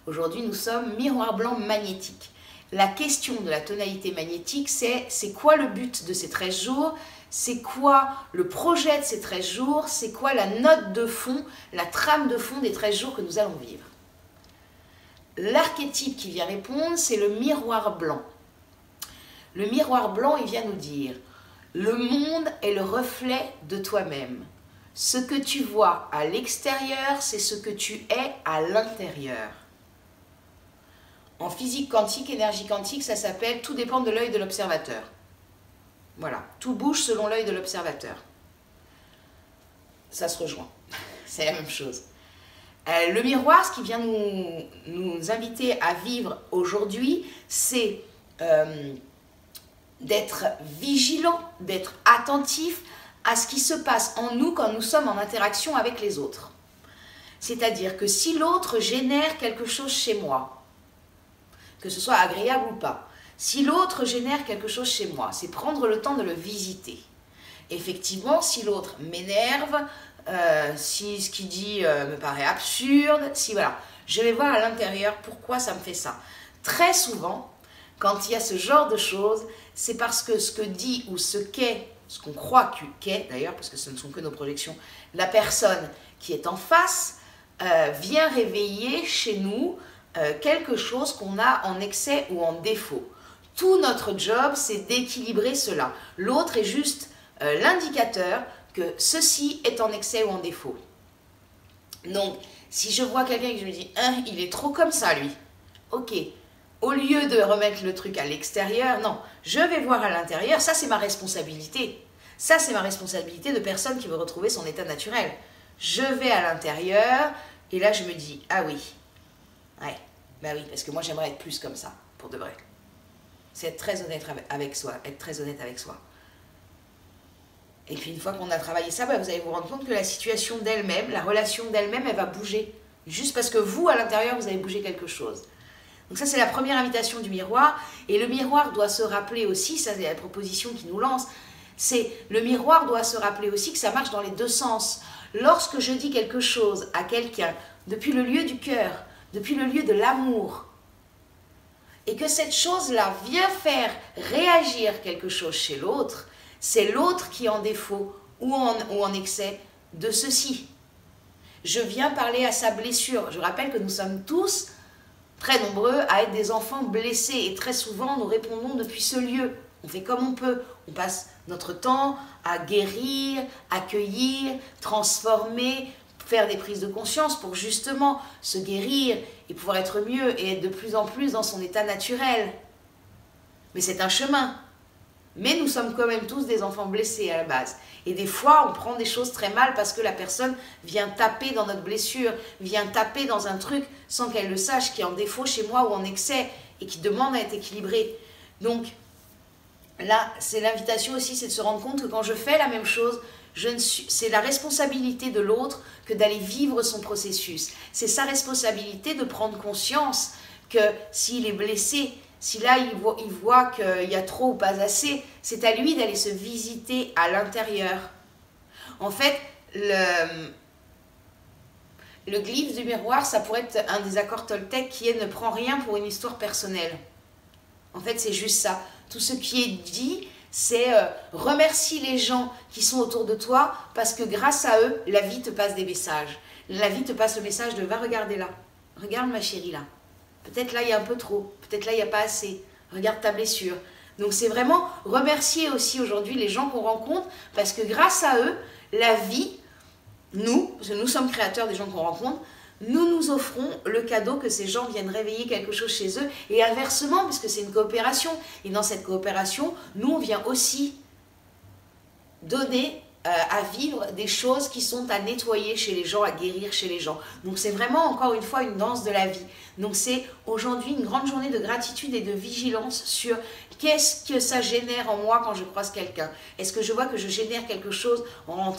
Aujourd'hui, nous sommes miroir blanc magnétique. La question de la tonalité magnétique, c'est quoi le but de ces 13 jours? C'est quoi le projet de ces 13 jours? C'est quoi la note de fond, la trame de fond des 13 jours que nous allons vivre? L'archétype qui vient répondre, c'est le miroir blanc. Le miroir blanc, il vient nous dire, le monde est le reflet de toi-même. Ce que tu vois à l'extérieur, c'est ce que tu es à l'intérieur. En physique quantique, énergie quantique, ça s'appelle « tout dépend de l'œil de l'observateur ». Voilà, tout bouge selon l'œil de l'observateur. Ça se rejoint, c'est la même chose. Le miroir, ce qui vient nous inviter à vivre aujourd'hui, c'est d'être vigilant, d'être attentif à ce qui se passe en nous quand nous sommes en interaction avec les autres. C'est-à-dire que si l'autre génère quelque chose chez moi, que ce soit agréable ou pas, si l'autre génère quelque chose chez moi, c'est prendre le temps de le visiter. Effectivement, si l'autre m'énerve, si ce qu'il dit me paraît absurde, si voilà, je vais voir à l'intérieur pourquoi ça me fait ça. Très souvent, quand il y a ce genre de choses, c'est parce que ce que dit ou ce qu'est, ce qu'on croit qu'est d'ailleurs, parce que ce ne sont que nos projections, la personne qui est en face vient réveiller chez nous quelque chose qu'on a en excès ou en défaut. Tout notre job, c'est d'équilibrer cela. L'autre est juste l'indicateur que ceci est en excès ou en défaut. Donc, si je vois quelqu'un et que je me dis « il est trop comme ça, lui », ok, au lieu de remettre le truc à l'extérieur, non, je vais voir à l'intérieur, ça c'est ma responsabilité. Ça c'est ma responsabilité de personne qui veut retrouver son état naturel. Je vais à l'intérieur et là je me dis « ah oui, ouais, bah oui, parce que moi j'aimerais être plus comme ça, pour de vrai ». C'est être très honnête avec soi, être très honnête avec soi. Et puis une fois qu'on a travaillé ça, bah, vous allez vous rendre compte que la situation d'elle-même, la relation d'elle-même, elle va bouger. Juste parce que vous, à l'intérieur, vous avez bougé quelque chose. Donc ça, c'est la première invitation du miroir. Et le miroir doit se rappeler aussi, ça c'est la proposition qui nous lance, c'est le miroir doit se rappeler aussi que ça marche dans les deux sens. Lorsque je dis quelque chose à quelqu'un, depuis le lieu du cœur, depuis le lieu de l'amour, et que cette chose-là vient faire réagir quelque chose chez l'autre, c'est l'autre qui est en défaut ou en excès de ceci. Je viens parler à sa blessure. Je rappelle que nous sommes tous très nombreux à être des enfants blessés et très souvent nous répondons depuis ce lieu. On fait comme on peut. On passe notre temps à guérir, accueillir, transformer, faire des prises de conscience pour justement se guérir et pouvoir être mieux et être de plus en plus dans son état naturel. Mais c'est un chemin. Mais nous sommes quand même tous des enfants blessés à la base. Et des fois, on prend des choses très mal parce que la personne vient taper dans notre blessure, vient taper dans un truc sans qu'elle le sache, qui est en défaut chez moi ou en excès et qui demande à être équilibré. Donc là, c'est l'invitation aussi, c'est de se rendre compte que quand je fais la même chose, c'est la responsabilité de l'autre que d'aller vivre son processus. C'est sa responsabilité de prendre conscience que s'il est blessé, si là il voit qu'il y a trop ou pas assez, c'est à lui d'aller se visiter à l'intérieur. En fait, le glyphe du miroir, ça pourrait être un des accords Toltec qui est « ne prends rien pour une histoire personnelle ». En fait, c'est juste ça. Tout ce qui est dit, c'est remercie les gens qui sont autour de toi parce que grâce à eux, la vie te passe des messages. La vie te passe le message de « va regarder là, regarde ma chérie là ». Peut-être là, il y a un peu trop. Peut-être là, il n'y a pas assez. Regarde ta blessure. Donc, c'est vraiment remercier aussi aujourd'hui les gens qu'on rencontre parce que grâce à eux, la vie, nous, parce que nous sommes créateurs des gens qu'on rencontre, nous offrons le cadeau que ces gens viennent réveiller quelque chose chez eux et inversement, parce que c'est une coopération. Et dans cette coopération, nous, on vient aussi donner à vivre des choses qui sont à nettoyer chez les gens, à guérir chez les gens. Donc c'est vraiment encore une fois une danse de la vie. Donc c'est aujourd'hui une grande journée de gratitude et de vigilance sur qu'est-ce que ça génère en moi quand je croise quelqu'un. Est-ce que je vois que je génère quelque chose en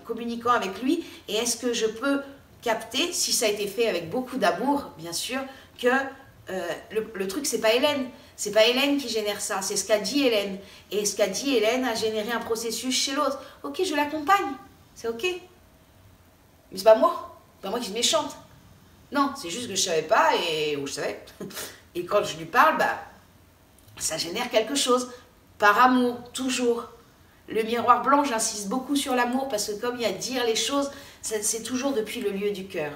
communiquant avec lui et est-ce que je peux capter, si ça a été fait avec beaucoup d'amour bien sûr, que le truc c'est pas Hélène. C'est pas Hélène qui génère ça, c'est ce qu'a dit Hélène. Et ce qu'a dit Hélène a généré un processus chez l'autre. Ok, je l'accompagne, c'est ok. Mais c'est pas moi qui suis méchante. Non, c'est juste que je savais pas et ou je savais. Et quand je lui parle, bah, ça génère quelque chose. Par amour, toujours. Le miroir blanc, j'insiste beaucoup sur l'amour parce que comme il y a dire les choses, c'est toujours depuis le lieu du cœur.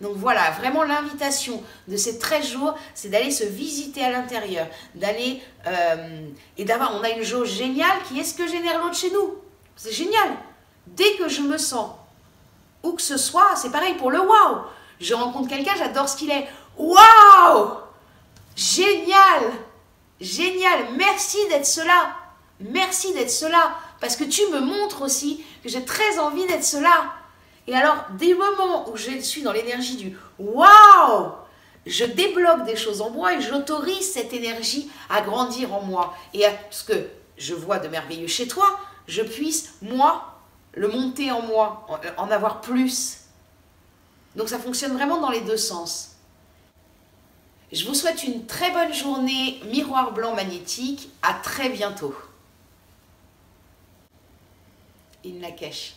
Donc voilà, vraiment l'invitation de ces 13 jours, c'est d'aller se visiter à l'intérieur, d'aller et d'avoir, on a une jauge géniale qui est ce que génère l'autre chez nous. C'est génial. Dès que je me sens, où que ce soit, c'est pareil pour le waouh. Je rencontre quelqu'un, j'adore ce qu'il est. Waouh! Génial! Génial! Merci d'être cela. Merci d'être cela. Parce que tu me montres aussi que j'ai très envie d'être cela. Et alors, des moments où je suis dans l'énergie du waouh, je débloque des choses en moi et j'autorise cette énergie à grandir en moi. Et à ce que je vois de merveilleux chez toi, je puisse, moi, le monter en moi, en avoir plus. Donc ça fonctionne vraiment dans les deux sens. Je vous souhaite une très bonne journée, miroir blanc magnétique. À très bientôt. In Lakesh.